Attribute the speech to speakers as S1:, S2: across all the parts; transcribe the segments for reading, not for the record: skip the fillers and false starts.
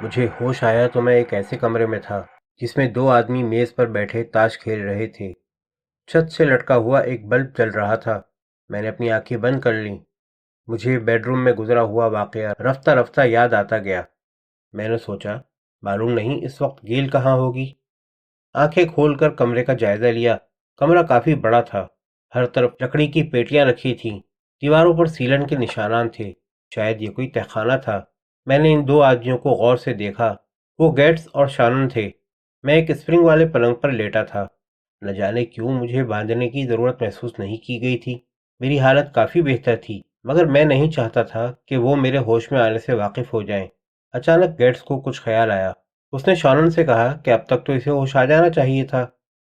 S1: مجھے ہوش آیا تو میں ایک ایسے کمرے میں تھا جس میں دو آدمی میز پر بیٹھے تاش کھیل رہے تھے۔ چھت سے لٹکا ہوا ایک بلب جل رہا تھا۔ میں نے اپنی آنکھیں بند کر لیں۔ مجھے بیڈ روم میں گزرا ہوا واقعہ رفتہ رفتہ یاد آتا گیا۔ میں نے سوچا، معلوم نہیں اس وقت گیل کہاں ہوگی۔ آنکھیں کھول کر کمرے کا جائزہ لیا۔ کمرہ کافی بڑا تھا۔ ہر طرف لکڑی کی پیٹیاں رکھی تھیں۔ دیواروں پر سیلن کے نشانات تھے۔ شاید یہ کوئی تہخانہ تھا۔ میں نے ان دو آدمیوں کو غور سے دیکھا۔ وہ گیٹس اور شانن تھے۔ میں ایک اسپرنگ والے پلنگ پر لیٹا تھا۔ نہ جانے کیوں مجھے باندھنے کی ضرورت محسوس نہیں کی گئی تھی۔ میری حالت کافی بہتر تھی، مگر میں نہیں چاہتا تھا کہ وہ میرے ہوش میں آنے سے واقف ہو جائیں۔ اچانک گیٹس کو کچھ خیال آیا۔ اس نے شانن سے کہا کہ اب تک تو اسے ہوش آ جانا چاہیے تھا۔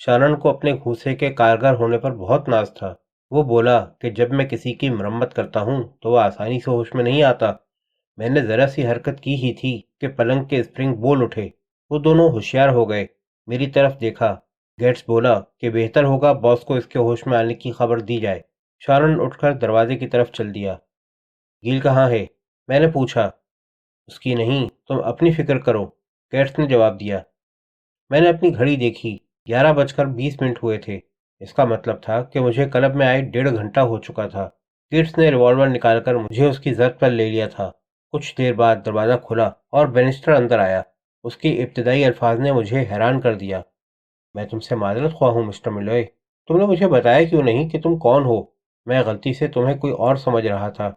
S1: شانن کو اپنے گھونسے کے کارگر ہونے پر بہت ناز تھا۔ وہ بولا کہ جب میں کسی کی مرمت کرتا ہوں تو وہ آسانی سے ہوش میں نہیں آتا۔ میں نے ذرا سی حرکت کی ہی تھی کہ پلنگ کے اسپرنگ بول اٹھے۔ وہ دونوں ہوشیار ہو گئے۔ میری طرف دیکھا۔ گیٹس بولا کہ بہتر ہوگا باس کو اس کے ہوش میں آنے کی خبر دی جائے۔ شارن اٹھ کر دروازے کی طرف چل دیا۔ گیل کہاں ہے؟ میں نے پوچھا۔ اس کی نہیں، تم اپنی فکر کرو، گیٹس نے جواب دیا۔ میں نے اپنی گھڑی دیکھی۔ 11:20 ہوئے تھے۔ اس کا مطلب تھا کہ مجھے کلب میں آئے 1.5 گھنٹہ ہو چکا تھا۔ گیٹس نے ریوالور نکال کر مجھے اس کی زد پر لے لیا تھا۔ کچھ دیر بعد دروازہ کھلا اور بینسٹر اندر آیا۔ اس کے ابتدائی الفاظ نے مجھے حیران کر دیا۔ میں تم سے معذرت خواہ ہوں مسٹر ملوئے۔ تم نے مجھے بتایا کیوں نہیں کہ تم کون ہو؟ میں غلطی سے تمہیں کوئی اور سمجھ رہا تھا۔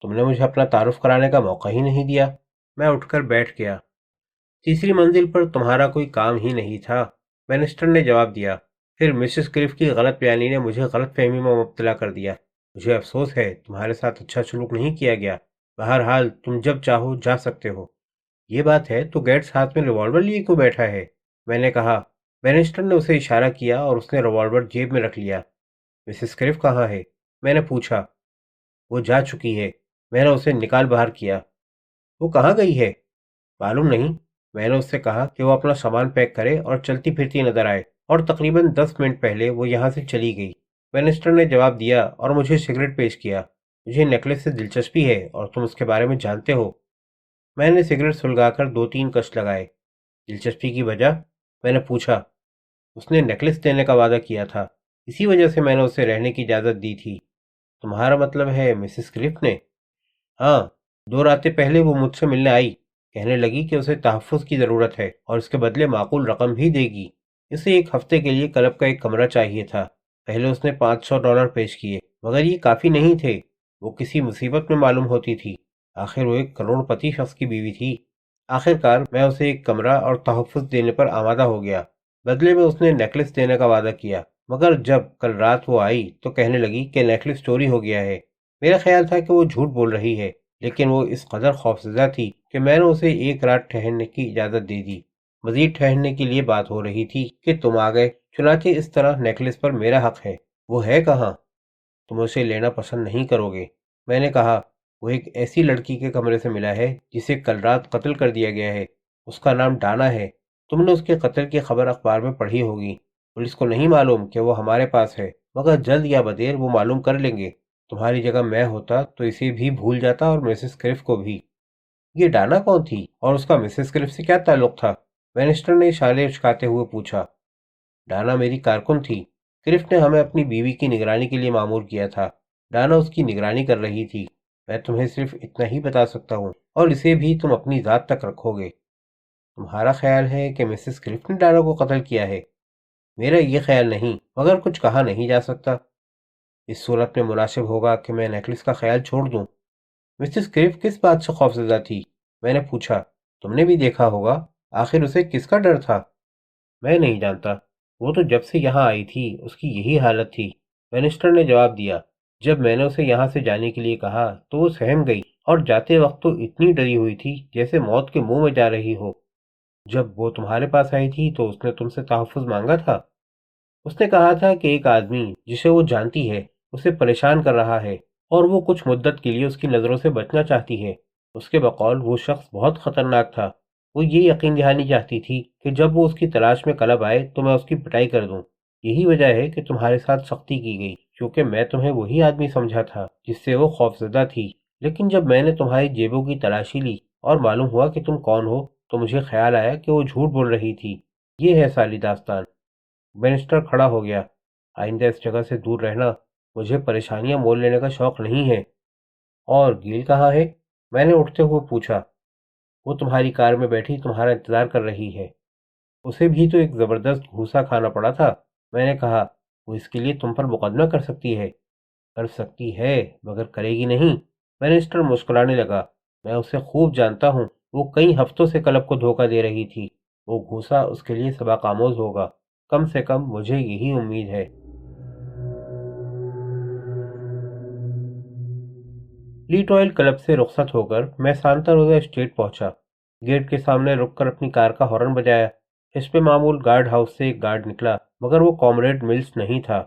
S1: تم نے مجھے اپنا تعارف کرانے کا موقع ہی نہیں دیا۔ میں اٹھ کر بیٹھ گیا۔ تیسری منزل پر تمہارا کوئی کام ہی نہیں تھا، بینسٹر نے جواب دیا۔ پھر مسز کلف کی غلط بیانی نے مجھے غلط فہمی میں مبتلا کر دیا۔ مجھے افسوس ہے تمہارے ساتھ اچھا سلوک نہیں کیا گیا۔ بہرحال تم جب چاہو جا سکتے ہو۔ یہ بات ہے تو گیٹس ہاتھ میں ریوالور لیے کیوں بیٹھا ہے؟ میں نے کہا۔ بینسٹر نے اسے اشارہ کیا اور اس نے ریوالور جیب میں رکھ لیا۔ مسز کلف کہاں ہے؟ میں نے پوچھا۔ وہ جا چکی ہے۔ میں نے اسے نکال باہر کیا۔ وہ کہاں گئی ہے؟ معلوم نہیں۔ میں نے اس سے کہا کہ وہ اپنا سامان پیک کرے اور چلتی پھرتی نظر آئے، اور تقریباً 10 منٹ پہلے وہ یہاں سے چلی گئی۔ بینسٹر نے جواب دیا اور مجھے سگریٹ پیش کیا۔ مجھے نیکلس سے دلچسپی ہے اور تم اس کے بارے میں جانتے ہو۔ میں نے سگریٹ سلگا کر 2-3 کش لگائے۔ دلچسپی کی وجہ؟ میں نے پوچھا۔ اس نے نیکلس دینے کا وعدہ کیا تھا، اسی وجہ سے میں نے اسے رہنے کی اجازت دی تھی۔ تمہارا مطلب ہے مسز کلف نے؟ ہاں، 2 راتیں پہلے وہ مجھ سے ملنے آئی۔ کہنے لگی کہ اسے تحفظ کی ضرورت ہے اور اس کے بدلے معقول رقم بھی دے گی۔ اسے 1 ہفتے کے لیے کلب کا ایک کمرہ چاہیے تھا۔ پہلے اس نے $500 پیش کیے، مگر یہ کافی نہیں تھے۔ وہ کسی مصیبت میں معلوم ہوتی تھی۔ آخر وہ ایک کروڑ پتی شخص کی بیوی تھی۔ آخرکار میں اسے ایک کمرہ اور تحفظ دینے پر آمادہ ہو گیا۔ بدلے میں اس نے نیکلس دینے کا وعدہ کیا، مگر جب کل رات وہ آئی تو کہنے لگی کہ نیکلس چوری ہو گیا ہے۔ میرا خیال تھا کہ وہ جھوٹ بول رہی ہے، لیکن وہ اس قدر خوفزدہ تھی کہ میں نے اسے 1 رات ٹھہرنے کی اجازت دے دی۔ مزید ٹھہرنے کے لیے بات ہو رہی تھی کہ تم آ گئے، چنانچہ اس طرح نیکلس پر میرا حق ہے۔ وہ ہے کہاں؟ تم اسے لینا پسند نہیں کرو گے، میں نے کہا۔ وہ ایک ایسی لڑکی کے کمرے سے ملا ہے جسے کل رات قتل کر دیا گیا ہے۔ اس کا نام ڈانا ہے۔ تم نے اس کے قتل کی خبر اخبار میں پڑھی ہوگی۔ پولیس کو نہیں معلوم کہ وہ ہمارے پاس ہے، مگر جلد یا بدیر وہ معلوم کر لیں گے۔ تمہاری جگہ میں ہوتا تو اسے بھی بھول جاتا اور مسز کلف کو بھی۔ یہ ڈانا کون تھی اور اس کا مسز کلف سے کیا تعلق تھا؟ وینسٹر نے اشارے اچکاتے ہوئے پوچھا۔ ڈانا میری کارکن تھی۔ کلف نے ہمیں اپنی بیوی کی نگرانی کے لیے مامور کیا تھا۔ ڈانا اس کی نگرانی کر رہی تھی۔ میں تمہیں صرف اتنا ہی بتا سکتا ہوں، اور اسے بھی تم اپنی ذات تک رکھو گے۔ تمہارا خیال ہے کہ مسز کلف نے ڈانا کو قتل کیا ہے؟ میرا یہ خیال نہیں، مگر کچھ کہا نہیں جا سکتا۔ اس صورت میں مناسب ہوگا کہ میں نیکلس کا خیال چھوڑ دوں۔ مسز کلف کس بات سے خوفزدہ تھی؟ میں نے پوچھا۔ تم نے بھی دیکھا ہوگا، آخر اسے کس کا ڈر تھا؟ میں نہیں جانتا۔ وہ تو جب سے یہاں آئی تھی اس کی یہی حالت تھی، وینسٹر نے جواب دیا۔ جب میں نے اسے یہاں سے جانے کے لیے کہا تو وہ سہم گئی، اور جاتے وقت تو اتنی ڈری ہوئی تھی جیسے موت کے منہ میں جا رہی ہو۔ جب وہ تمہارے پاس آئی تھی تو اس نے تم سے تحفظ مانگا تھا؟ اس نے کہا تھا کہ ایک آدمی جسے وہ جانتی ہے اسے پریشان کر رہا ہے، اور وہ کچھ مدت کے لیے اس کی نظروں سے بچنا چاہتی ہے۔ اس کے بقول وہ شخص بہت خطرناک تھا۔ وہ یہ یقین دہانی چاہتی تھی کہ جب وہ اس کی تلاش میں کلب آئے تو میں اس کی پٹائی کر دوں۔ یہی وجہ ہے کہ تمہارے ساتھ سختی کی گئی، کیونکہ میں تمہیں وہی آدمی سمجھا تھا جس سے وہ خوفزدہ تھی۔ لیکن جب میں نے تمہاری جیبوں کی تلاشی لی اور معلوم ہوا کہ تم کون ہو تو مجھے خیال آیا کہ وہ جھوٹ بول رہی تھی۔ یہ ہے ساری داستان۔ بینسٹر کھڑا ہو گیا۔ آئندہ اس جگہ سے دور رہنا، مجھے پریشانیاں مول لینے کا شوق نہیں ہے۔ اور گیل کہاں ہے؟ میں نے اٹھتے ہوئے پوچھا۔ وہ تمہاری کار میں بیٹھی تمہارا انتظار کر رہی ہے۔ اسے بھی تو ایک زبردست گھوسا کھانا پڑا تھا۔ میں نے کہا، وہ اس کے لیے تم پر مقدمہ کر سکتی ہے۔ کر سکتی ہے مگر کرے گی نہیں۔ منسٹر مسکرانے لگا۔ میں اسے خوب جانتا ہوں، وہ کئی ہفتوں سے کلب کو دھوکہ دے رہی تھی۔ وہ گھوسا اس کے لیے سبق آموز ہوگا، کم سے کم مجھے یہی امید ہے۔ لیٹ آئل کلب سے رخصت ہو کر میں سانتا روزا اسٹیٹ پہنچا۔ گیٹ کے سامنے رک کر اپنی کار کا ہارن بجایا۔ اس پہ معمول گارڈ ہاؤس سے ایک گارڈ نکلا، مگر وہ کامریڈ ملز نہیں تھا۔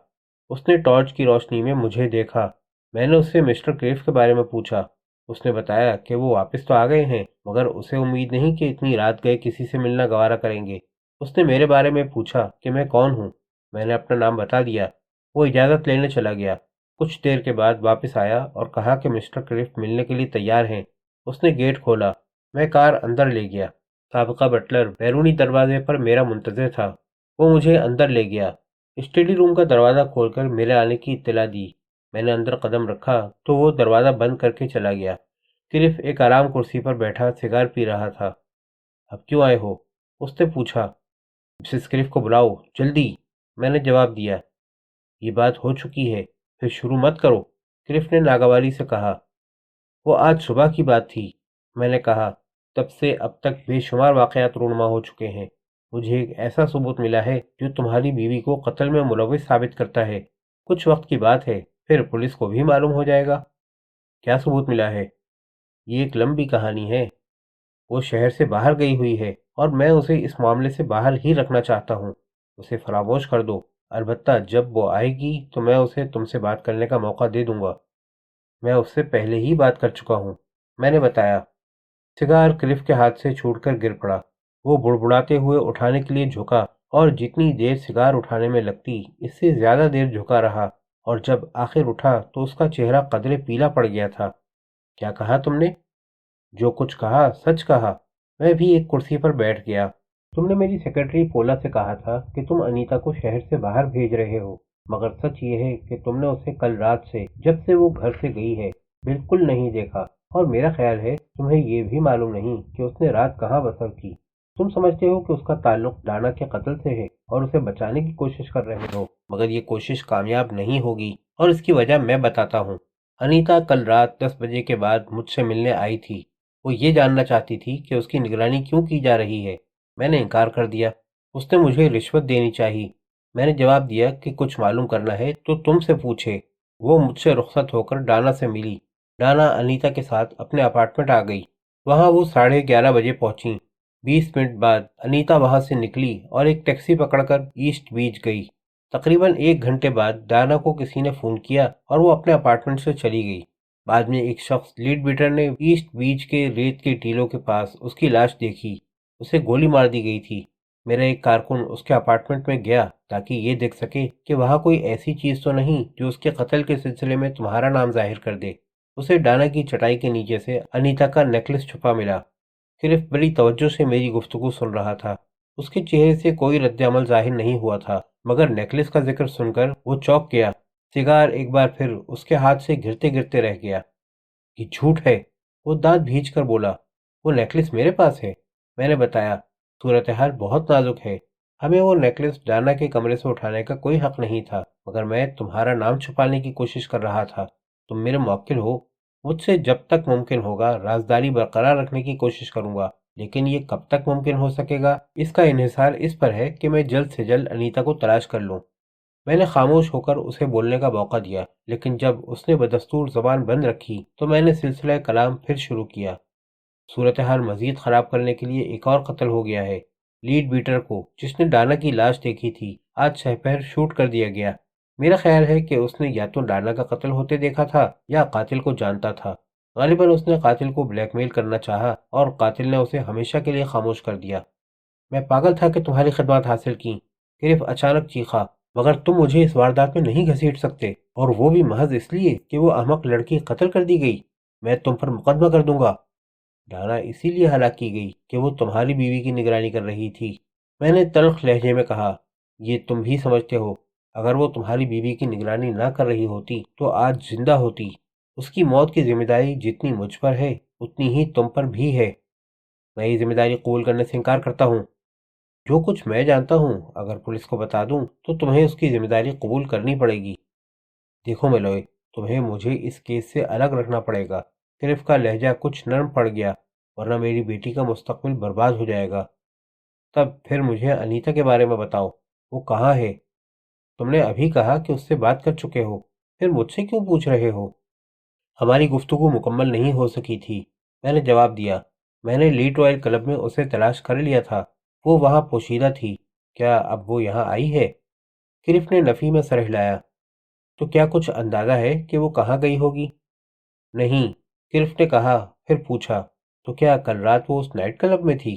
S1: اس نے ٹارچ کی روشنی میں مجھے دیکھا۔ میں نے اس سے مسٹر کریف کے بارے میں پوچھا۔ اس نے بتایا کہ وہ واپس تو آ گئے ہیں، مگر اسے امید نہیں کہ اتنی رات گئے کسی سے ملنا گوارا کریں گے۔ اس نے میرے بارے میں پوچھا کہ میں کون ہوں۔ میں نے اپنا نام بتا دیا۔ وہ اجازت لینے چلا گیا۔ کچھ دیر کے بعد واپس آیا اور کہا کہ مسٹر کریف ملنے کے لیے تیار ہیں۔ اس نے گیٹ کھولا۔ میں کار اندر لے گیا۔ سابقہ بٹلر بیرونی دروازے پر میرا منتظر تھا۔ وہ مجھے اندر لے گیا۔ اسٹڈی روم کا دروازہ کھول کر میرے آنے کی اطلاع دی۔ میں نے اندر قدم رکھا تو وہ دروازہ بند کر کے چلا گیا۔ کریف ایک آرام کرسی پر بیٹھا سگار پی رہا تھا۔ اب کیوں آئے ہو؟ اس نے پوچھا۔ مسز کریف کو بلاؤ، جلدی، میں نے جواب دیا۔ یہ بات ہو چکی ہے، پھر شروع مت کرو، کریف نے ناگواری سے کہا۔ وہ آج صبح کی بات تھی، میں نے کہا۔ تب سے اب تک بے شمار واقعات رونما ہو چکے ہیں۔ مجھے ایک ایسا ثبوت ملا ہے جو تمہاری بیوی کو قتل میں ملوث ثابت کرتا ہے۔ کچھ وقت کی بات ہے، پھر پولیس کو بھی معلوم ہو جائے گا۔ کیا ثبوت ملا ہے؟ یہ ایک لمبی کہانی ہے۔ وہ شہر سے باہر گئی ہوئی ہے اور میں اسے اس معاملے سے باہر ہی رکھنا چاہتا ہوں۔ اسے فراموش کر دو، البتہ جب وہ آئے گی تو میں اسے تم سے بات کرنے کا موقع دے دوں گا۔ میں اس سے پہلے ہی بات کر چکا ہوں، میں نے بتایا۔ سگار کلف کے ہاتھ سے چھوٹ کر گر پڑا۔ وہ بڑبڑاتے ہوئے اٹھانے کے لیے جھکا اور جتنی دیر سگار اٹھانے میں لگتی اس سے زیادہ دیر جھکا رہا، اور جب آخر اٹھا تو اس کا چہرہ قدرے پیلا پڑ گیا تھا۔ کیا کہا تم نے؟ جو کچھ کہا سچ کہا۔ میں بھی ایک کرسی پر بیٹھ گیا۔ تم نے میری سیکرٹری پولا سے کہا تھا کہ تم انیتا کو شہر سے باہر بھیج رہے ہو، مگر سچ یہ ہے کہ تم نے اسے کل رات سے، جب سے وہ گھر سے گئی ہے، بالکل نہیں دیکھا، اور میرا خیال ہے تمہیں یہ بھی معلوم نہیں کہ اس نے رات کہاں بسر کی۔ تم سمجھتے ہو کہ اس کا تعلق ڈانا کے قتل سے ہے اور اسے بچانے کی کوشش کر رہے ہو، مگر یہ کوشش کامیاب نہیں ہوگی، اور اس کی وجہ میں بتاتا ہوں۔ انیتا کل رات 10 بجے کے بعد مجھ سے ملنے آئی تھی۔ وہ یہ جاننا چاہتی تھی کہ اس کی نگرانی کیوں کی جا رہی ہے۔ میں نے انکار کر دیا۔ اس نے مجھے رشوت دینی چاہی۔ میں نے جواب دیا کہ کچھ معلوم کرنا ہے تو تم سے پوچھے۔ وہ مجھ سے رخصت ہو کر ڈانا سے ملی۔ ڈانا انیتا کے ساتھ اپنے اپارٹمنٹ آ گئی۔ وہاں وہ 11:30 بجے پہنچی۔ 20 منٹ بعد انیتا وہاں سے نکلی اور ایک ٹیکسی پکڑ کر ایسٹ بیچ گئی۔ تقریباً 1 گھنٹے بعد ڈانا کو کسی نے فون کیا اور وہ اپنے اپارٹمنٹ سے چلی گئی۔ بعد میں ایک شخص لیڈ بیٹر نے ایسٹ بیچ کے ریت کے ٹیلوں کے پاس اس کی لاش دیکھی۔ اسے گولی مار دی گئی تھی۔ میرا ایک کارکن اس کے اپارٹمنٹ میں گیا تاکہ یہ دیکھ سکے کہ وہاں کوئی ایسی چیز تو نہیں جو اس کے قتل کے سلسلے میں تمہارا نام ظاہر کر دے۔ اسے ڈانا کی چٹائی کے نیچے سے انیتا کا نیکلس چھپا ملا۔ صرف بڑی توجہ سے میری گفتگو سن رہا تھا۔ اس کے چہرے سے کوئی رد عمل ظاہر نہیں ہوا تھا، مگر نیکلس کا ذکر سن کر وہ چونک گیا۔ سگار ایک بار پھر اس کے ہاتھ سے گرتے گرتے رہ گیا۔ یہ جھوٹ ہے، وہ دانت بھینچ کر بولا۔ وہ نیکلس میرے پاس ہے، میں نے بتایا۔ صورتحال بہت نازک ہے۔ ہمیں وہ نیکلس ڈانا کے کمرے سے اٹھانے کا کوئی حق نہیں تھا، مگر میں تمہارا نام چھپانے کی کوشش کر رہا تھا۔ تم میرے موکل ہو، مجھ سے جب تک ممکن ہوگا رازداری برقرار رکھنے کی کوشش کروں گا، لیکن یہ کب تک ممکن ہو سکے گا اس کا انحصار اس پر ہے کہ میں جلد سے جلد انیتا کو تلاش کر لوں۔ میں نے خاموش ہو کر اسے بولنے کا موقع دیا، لیکن جب اس نے بدستور زبان بند رکھی تو میں نے سلسلہ کلام پھر شروع کیا۔ صورتحال مزید خراب کرنے کے لیے ایک اور قتل ہو گیا ہے۔ لیڈ بیٹر کو، جس نے ڈانا کی لاش دیکھی تھی، آج سپہر شوٹ کر دیا گیا۔ میرا خیال ہے کہ اس نے یا تو ڈانا کا قتل ہوتے دیکھا تھا یا قاتل کو جانتا تھا۔ غالباً اس نے قاتل کو بلیک میل کرنا چاہا اور قاتل نے اسے ہمیشہ کے لیے خاموش کر دیا۔ میں پاگل تھا کہ تمہاری خدمات حاصل کی، صرف اچانک چیخا، مگر تم مجھے اس واردات میں نہیں گھسیٹ سکتے، اور وہ بھی محض اس لیے کہ وہ احمق لڑکی قتل کر دی گئی۔ میں تم پر مقدمہ کر دوں گا۔ ڈانا اسی لیے ہلاک کی گئی کہ وہ تمہاری بیوی کی نگرانی کر رہی تھی۔ میں نے تلخ لہجے میں کہا، یہ تم بھی سمجھتے ہو؟ اگر وہ تمہاری بیوی کی نگرانی نہ کر رہی ہوتی تو آج زندہ ہوتی۔ اس کی موت کی ذمہ داری جتنی مجھ پر ہے اتنی ہی تم پر بھی ہے۔ میں یہ ذمہ داری قبول کرنے سے انکار کرتا ہوں۔ جو کچھ میں جانتا ہوں اگر پولیس کو بتا دوں تو تمہیں اس کی ذمہ داری قبول کرنی پڑے گی۔ دیکھو میلوئے، تمہیں مجھے اس کیس سے الگ رکھنا پڑے گا۔ کلف کا لہجہ کچھ نرم پڑ گیا، ورنہ میری بیٹی کا مستقبل برباد ہو جائے گا۔ تب پھر مجھے انیتا کے بارے میں بتاؤ، وہ کہاں ہے؟ تم نے ابھی کہا کہ اس سے بات کر چکے ہو، پھر مجھ سے کیوں پوچھ رہے ہو؟ ہماری گفتگو مکمل نہیں ہو سکی تھی، میں نے جواب دیا۔ میں نے لیڈ رائل کلب میں اسے تلاش کر لیا تھا، وہ وہاں پوشیدہ تھی۔ کیا اب وہ یہاں آئی ہے؟ کلف نے نفی میں سر ہلایا۔ تو کیا کچھ اندازہ ہے کہ وہ کہاں گئی ہوگی؟ نہیں، کلف نے کہا، پھر پوچھا، تو کیا کل رات وہ اس نائٹ کلب میں تھی؟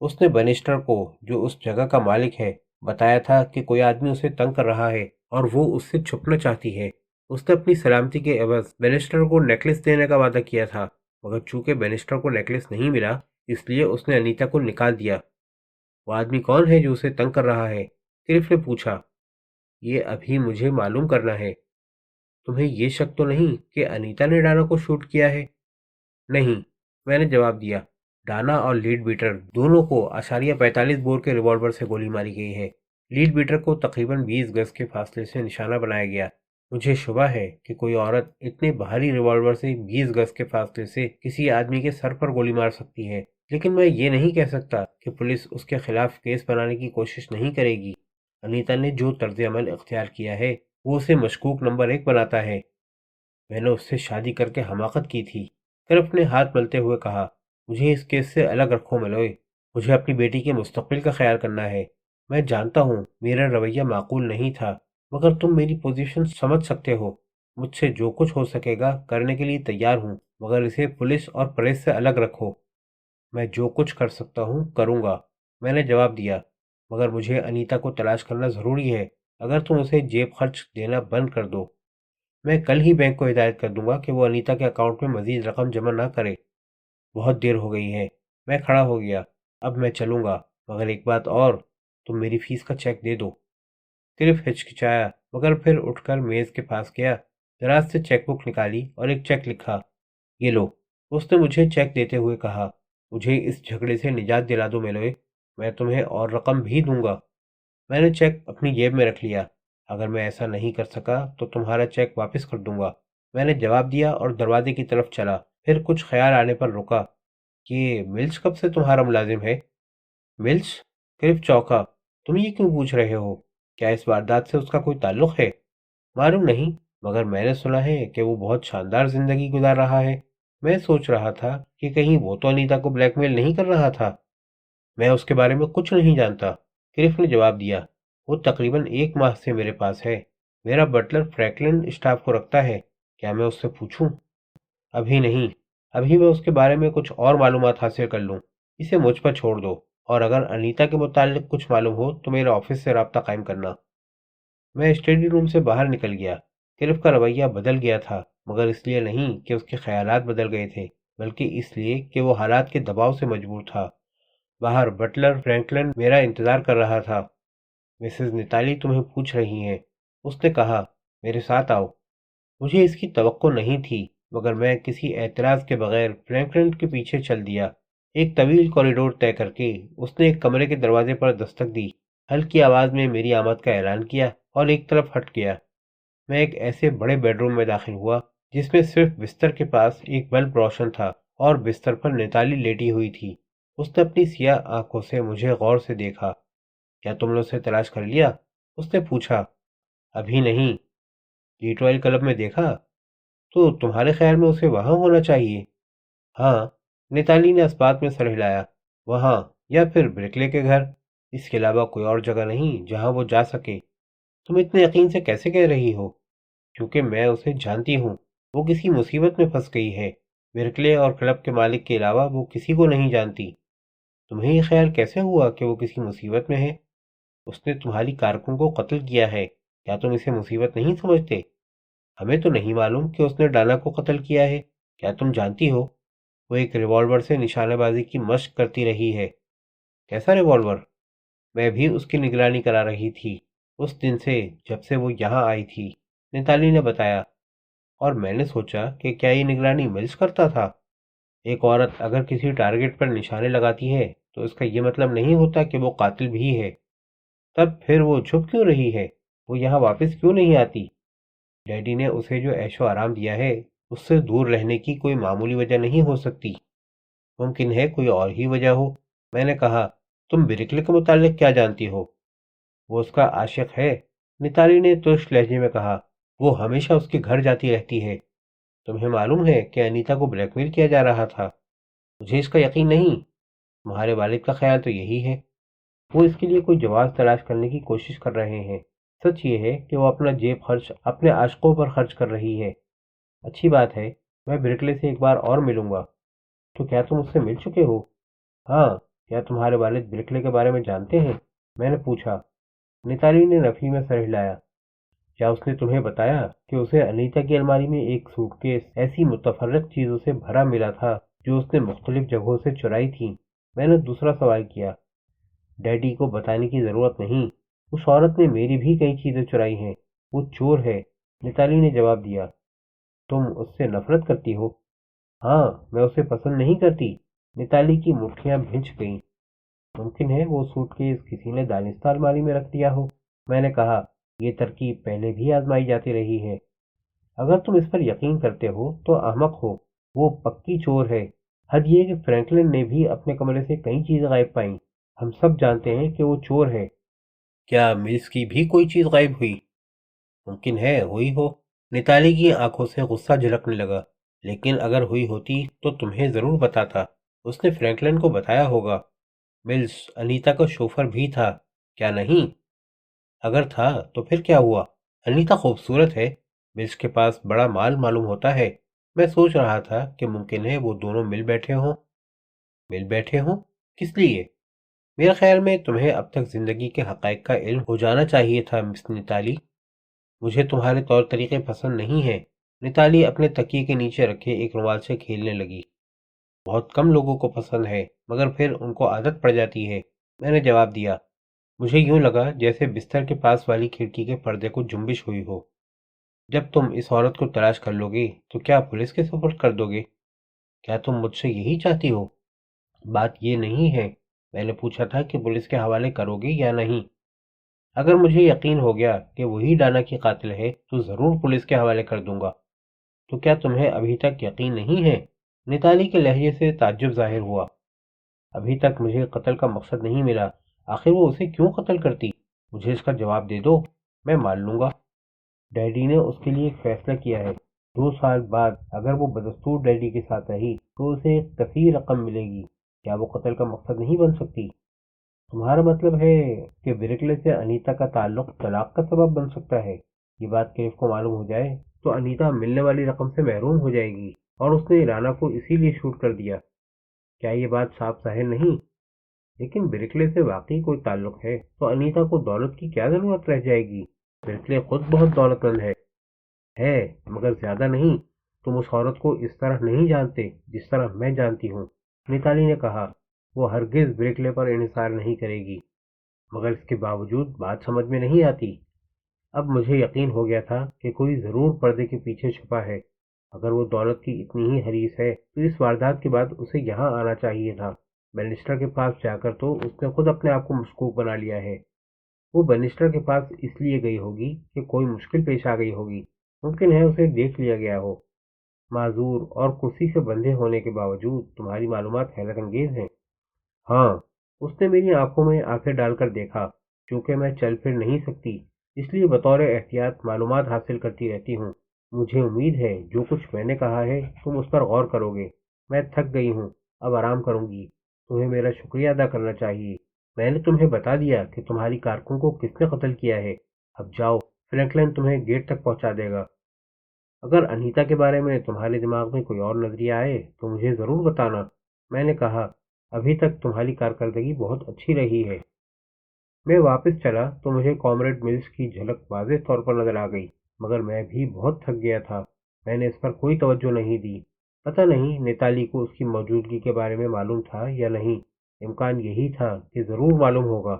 S1: اس نے بنسٹر کو، جو اس جگہ کا مالک ہے، بتایا تھا کہ کوئی آدمی اسے تنگ کر رہا ہے اور وہ اس سے چھپنا چاہتی ہے۔ اس نے اپنی سلامتی کے عوض بنسٹر کو نیکلس دینے کا وعدہ کیا تھا، مگر چونکہ بنسٹر کو نیکلس نہیں ملا اس لیے اس نے انیتا کو نکال دیا۔ وہ آدمی کون ہے جو اسے تنگ کر رہا ہے؟ کلف نے پوچھا۔ یہ ابھی مجھے معلوم کرنا ہے۔ تمہیں یہ شک تو نہیں کہ انیتا نے ڈانا کو شوٹ کیا ہے؟ نہیں، میں نے جواب دیا۔ ڈانا اور لیڈ بیٹر دونوں کو اشاریہ 45 بور کے ریوالور سے گولی ماری گئی ہے۔ لیڈ بیٹر کو تقریباً 20 گز کے فاصلے سے نشانہ بنایا گیا۔ مجھے شبہ ہے کہ کوئی عورت اتنے بھاری ریوالور سے 20 گز کے فاصلے سے کسی آدمی کے سر پر گولی مار سکتی ہے، لیکن میں یہ نہیں کہہ سکتا کہ پولیس اس کے خلاف کیس بنانے کی کوشش نہیں کرے گی۔ انیتا نے جو طرز عمل اختیار کیا ہے وہ اسے مشکوک نمبر 1 بناتا ہے۔ میں نے اس سے شادی کر کے حماقت کی تھی، کرف نے ہاتھ ملتے ہوئے کہا۔ مجھے اس کیس سے الگ رکھو ملوئے، مجھے اپنی بیٹی کے مستقبل کا خیال کرنا ہے۔ میں جانتا ہوں میرا رویہ معقول نہیں تھا، مگر تم میری پوزیشن سمجھ سکتے ہو۔ مجھ سے جو کچھ ہو سکے گا کرنے کے لیے تیار ہوں، مگر اسے پولیس اور پریس سے الگ رکھو۔ میں جو کچھ کر سکتا ہوں کروں گا، میں نے جواب دیا، مگر مجھے انیتا کو تلاش کرنا ضروری ہے۔ اگر تم اسے جیب خرچ دینا بند کر دو، میں کل ہی بینک کو ہدایت کر دوں گا کہ وہ انیتا کے اکاؤنٹ میں مزید رقم جمع نہ کرے۔ بہت دیر ہو گئی ہے۔ میں کھڑا ہو گیا۔ اب میں چلوں گا، مگر ایک بات اور، تم میری فیس کا چیک دے دو۔ صرف ہچکچایا، مگر پھر اٹھ کر میز کے پاس گیا، دراز سے چیک بک نکالی اور ایک چیک لکھا۔ یہ لو، اس نے مجھے چیک دیتے ہوئے کہا۔ مجھے اس جھگڑے سے نجات دلا دو میلوئے، میں تمہیں اور رقم بھی دوں گا۔ میں نے چیک اپنی جیب میں رکھ لیا۔ اگر میں ایسا نہیں کر سکا تو تمہارا چیک واپس کر دوں گا، میں نے جواب دیا اور دروازے کی طرف چلا۔ پھر کچھ خیال آنے پر رکا۔ یہ ملچ کب سے تمہارا ملازم ہے؟ ملچ؟ صرف چوکا۔ تم یہ کیوں پوچھ رہے ہو؟ کیا اس واردات سے اس کا کوئی تعلق ہے؟ معلوم نہیں، مگر میں نے سنا ہے کہ وہ بہت شاندار زندگی گزار رہا ہے۔ میں سوچ رہا تھا کہ کہیں وہ تو انیتا کو بلیک میل نہیں کر رہا تھا۔ میں اس کے بارے میں کچھ نہیں جانتا، کرف نے جواب دیا۔ وہ تقریباً 1 ماہ سے میرے پاس ہے۔ میرا بٹلر فریکلن اسٹاف کو رکھتا ہے۔ کیا میں اس سے پوچھوں؟ ابھی نہیں، ابھی میں اس کے بارے میں کچھ اور معلومات حاصل کر لوں۔ اسے مجھ پر چھوڑ دو، اور اگر انیتا کے متعلق کچھ معلوم ہو تو میرے آفس سے رابطہ قائم کرنا۔ میں اسٹڈی روم سے باہر نکل گیا۔ کرف کا رویہ بدل گیا تھا، مگر اس لیے نہیں کہ اس کے خیالات بدل گئے تھے، بلکہ اس لیے کہ وہ حالات کے دباؤ سے مجبور تھا۔ باہر بٹلر فرینکلن میرا انتظار کر رہا تھا۔ مسز نتالی تمہیں پوچھ رہی ہیں، اس نے کہا، میرے ساتھ آؤ۔ مجھے اس کی توقع نہیں تھی، مگر میں کسی اعتراض کے بغیر فرینکلن کے پیچھے چل دیا۔ ایک طویل کوریڈور طے کر کے اس نے ایک کمرے کے دروازے پر دستک دی، ہلکی آواز میں میری آمد کا اعلان کیا اور ایک طرف ہٹ گیا۔ میں ایک ایسے بڑے بیڈ روم میں داخل ہوا جس میں صرف بستر کے پاس ایک بلب روشن تھا اور بستر پر نتالی لیٹی ہوئی تھی۔ اس نے اپنی سیاہ آنکھوں سے مجھے غور سے دیکھا۔ کیا تم نے اسے تلاش کر لیا؟ اس نے پوچھا۔ ابھی نہیں۔ لیٹوائل کلب میں دیکھا؟ تو تمہارے خیال میں اسے وہاں ہونا چاہیے؟ ہاں، نیتالی نے اس بات میں سر ہلایا۔ وہاں، یا پھر برکلے کے گھر، اس کے علاوہ کوئی اور جگہ نہیں جہاں وہ جا سکے۔ تم اتنے یقین سے کیسے کہہ رہی ہو؟ کیونکہ میں اسے جانتی ہوں، وہ کسی مصیبت میں پھنس گئی ہے۔ برکلے اور کلب کے مالک کے علاوہ وہ کسی کو نہیں جانتی۔ تمہیں یہ خیال کیسے ہوا کہ وہ کسی مصیبت میں ہے؟ اس نے تمہاری کارکن کو قتل کیا ہے، کیا تم اسے مصیبت نہیں سمجھتے؟ ہمیں تو نہیں معلوم کہ اس نے ڈانا کو قتل کیا ہے، کیا تم جانتی ہو؟ وہ ایک ریوالور سے نشانہ بازی کی مشق کرتی رہی ہے۔ کیسا ریوالور؟ میں بھی اس کی نگرانی کرا رہی تھی اس دن سے جب سے وہ یہاں آئی تھی، نیتالی نے بتایا، اور میں نے سوچا کہ کیا یہ نگرانی ملز کرتا تھا؟ ایک عورت اگر کسی ٹارگٹ پر نشانے لگاتی ہے تو اس کا یہ مطلب نہیں ہوتا کہ وہ قاتل بھی ہے۔ تب پھر وہ چھپ کیوں رہی ہے؟ وہ یہاں واپس کیوں نہیں آتی؟ ڈیڈی نے اسے جو عیش و آرام دیا ہے اس سے دور رہنے کی کوئی معمولی وجہ نہیں ہو سکتی۔ ممکن ہے کوئی اور ہی وجہ ہو، میں نے کہا۔ تم برکلے کے متعلق کیا جانتی ہو؟ وہ اس کا عاشق ہے، نیتالی نے ترش لہجے میں کہا۔ وہ ہمیشہ اس کے گھر جاتی رہتی ہے۔ تمہیں معلوم ہے کہ انیتا کو بلیک میل کیا جا رہا تھا؟ مجھے اس کا یقین نہیں۔ تمہارے والد کا خیال تو یہی ہے۔ وہ اس کے لیے کوئی جواز تلاش کرنے کی کوشش کر رہے ہیں۔ سچ یہ ہے کہ وہ اپنا جیب خرچ اپنے عاشقوں پر خرچ کر رہی ہے۔ اچھی بات ہے، میں برکلے سے ایک بار اور ملوں گا۔ تو کیا تم اس سے مل چکے ہو؟ ہاں۔ کیا تمہارے والد برکلے کے بارے میں جانتے ہیں؟ میں نے پوچھا۔ نیتالی نے نفی میں سر ہلایا۔ کیا اس نے تمہیں بتایا کہ اسے انیتا کی الماری میں ایک سوٹ کیس ایسی متفرق چیزوں سے بھرا ملا تھا جو اس نے مختلف جگہوں سے چرائی تھی؟ میں نے دوسرا سوال کیا۔ ڈیڈی کو بتانے کی ضرورت نہیں، اس عورت نے میری بھی کئی چیزیں چرائی ہیں، وہ چور ہے، نیتالی نے جواب دیا۔ تم اس سے نفرت کرتی ہو؟ ہاں، میں اسے پسند نہیں کرتی۔ نیتالی کی مٹھیاں بھنچ گئیں۔ ممکن ہے وہ سوٹ کیس کسی نے دانستہ الماری میں رکھ دیا ہو، میں نے کہا۔ یہ ترکیب پہلے بھی آزمائی جاتی رہی ہے۔ اگر تم اس پر یقین کرتے ہو تو احمق ہو، وہ پکی چور ہے۔ حد یہ کہ فرینکلن نے بھی اپنے کمرے سے کئی چیزیں غائب پائیں۔ ہم سب جانتے ہیں کہ وہ چور ہے۔ کیا ملز کی بھی کوئی چیز غائب ہوئی؟ ممکن ہے ہوئی ہو۔ نیتالی کی آنکھوں سے غصہ جھلکنے لگا۔ لیکن اگر ہوئی ہوتی تو تمہیں ضرور بتاتا۔ اس نے فرینکلن کو بتایا ہوگا۔ ملز انیتا کا شوفر بھی تھا، کیا نہیں؟ اگر تھا تو پھر کیا ہوا؟ انیتا خوبصورت ہے، ملز کے پاس بڑا مال معلوم ہوتا ہے۔ میں سوچ رہا تھا کہ ممکن ہے وہ دونوں مل بیٹھے ہوں۔ مل بیٹھے ہوں؟ کس لیے؟ میرے خیال میں تمہیں اب تک زندگی کے حقائق کا علم ہو جانا چاہیے تھا مس نیتالی۔ مجھے تمہارے طور طریقے پسند نہیں ہیں۔ نیتالی اپنے تکیے کے نیچے رکھے ایک رومال سے کھیلنے لگی۔ بہت کم لوگوں کو پسند ہے، مگر پھر ان کو عادت پڑ جاتی ہے، میں نے جواب دیا۔ مجھے یوں لگا جیسے بستر کے پاس والی کھڑکی کے پردے کو جنبش ہوئی ہو۔ جب تم اس عورت کو تلاش کر لو گے تو کیا پولیس کے سپرد کر دو گے؟ کیا تم مجھ سے یہی چاہتی ہو؟ بات یہ نہیں ہے، میں نے پوچھا تھا کہ پولیس کے حوالے کرو گے یا نہیں۔ اگر مجھے یقین ہو گیا کہ وہی ڈانا کی قاتل ہے تو ضرور پولیس کے حوالے کر دوں گا۔ تو کیا تمہیں ابھی تک یقین نہیں ہے؟ نیتالی کے لہجے سے تعجب ظاہر ہوا۔ ابھی تک مجھے قتل کا مقصد نہیں ملا۔ آخر وہ اسے کیوں قتل کرتی؟ مجھے اس کا جواب دے دو، میں مان لوں گا۔ ڈیڈی نے اس کے لیے ایک فیصلہ کیا ہے۔ 2 سال بعد اگر وہ بدستور ڈیڈی کے ساتھ رہی تو اسے ایک کثیر رقم ملے گی۔ کیا وہ قتل کا مقصد نہیں بن سکتی؟ تمہارا مطلب ہے کہ برکلے سے انیتا کا تعلق طلاق کا سبب بن سکتا ہے؟ یہ بات کیف کو معلوم ہو جائے تو انیتا ملنے والی رقم سے محروم ہو جائے گی، اور اس نے رانا کو اسی لیے شوٹ کر دیا۔ کیا یہ بات صاف ظاہر نہیں؟ لیکن برکلے سے واقعی کوئی تعلق ہے تو انیتا کو دولت کی کیا ضرورت رہ جائے گی؟ برکلے خود بہت دولت مند ہے مگر زیادہ نہیں۔ تم اس عورت کو اس طرح نہیں جانتے جس طرح میں جانتی ہوں، نیتالی نے کہا۔ وہ ہرگز برکلے پر انحصار نہیں کرے گی، مگر اس کے باوجود بات سمجھ میں نہیں آتی۔ اب مجھے یقین ہو گیا تھا کہ کوئی ضرور پردے کے پیچھے چھپا ہے۔ اگر وہ دولت کی اتنی ہی حریص ہے تو اس واردات کے بعد اسے یہاں آنا چاہیے تھا۔ بینسٹر کے پاس جا کر تو اس نے خود اپنے آپ کو مشکوک بنا لیا ہے۔ وہ بینسٹر کے پاس اس لیے گئی ہوگی کہ کوئی مشکل پیش آ گئی ہوگی، ممکن ہے اسے دیکھ لیا گیا ہو۔ معذور اور کرسی سے بندھے ہونے کے باوجود تمہاری معلومات حیرت انگیز ہیں۔ ہاں، اس نے میری آنکھوں میں آنکھیں ڈال کر دیکھا۔ چونکہ میں چل پھر نہیں سکتی اس لیے بطور احتیاط معلومات حاصل کرتی رہتی ہوں۔ مجھے امید ہے جو کچھ میں نے کہا ہے تم اس پر غور کرو گے۔ میں تھک گئی ہوں، اب آرام کروں گی۔ تمہیں میرا شکریہ ادا کرنا چاہیے۔ میں نے تمہیں بتا دیا کہ تمہاری کارکن کو کس نے قتل کیا ہے۔ اب جاؤ، فرینکلن تمہیں گیٹ تک پہنچا دے گا۔ اگر انیتا کے بارے میں تمہارے دماغ میں کوئی اور نظریہ آئے تو مجھے ضرور بتانا، میں نے کہا۔ ابھی تک تمہاری کارکردگی بہت اچھی رہی ہے۔ میں واپس چلا تو مجھے کامریڈ ملز کی جھلک واضح طور پر نظر آ گئی، مگر میں بھی بہت تھک گیا تھا۔ میں نے اس پر کوئی توجہ نہیں دی۔ پتہ نہیں نیتالی کو اس کی موجودگی کے بارے میں معلوم تھا یا نہیں۔ امکان یہی تھا کہ ضرور معلوم ہوگا۔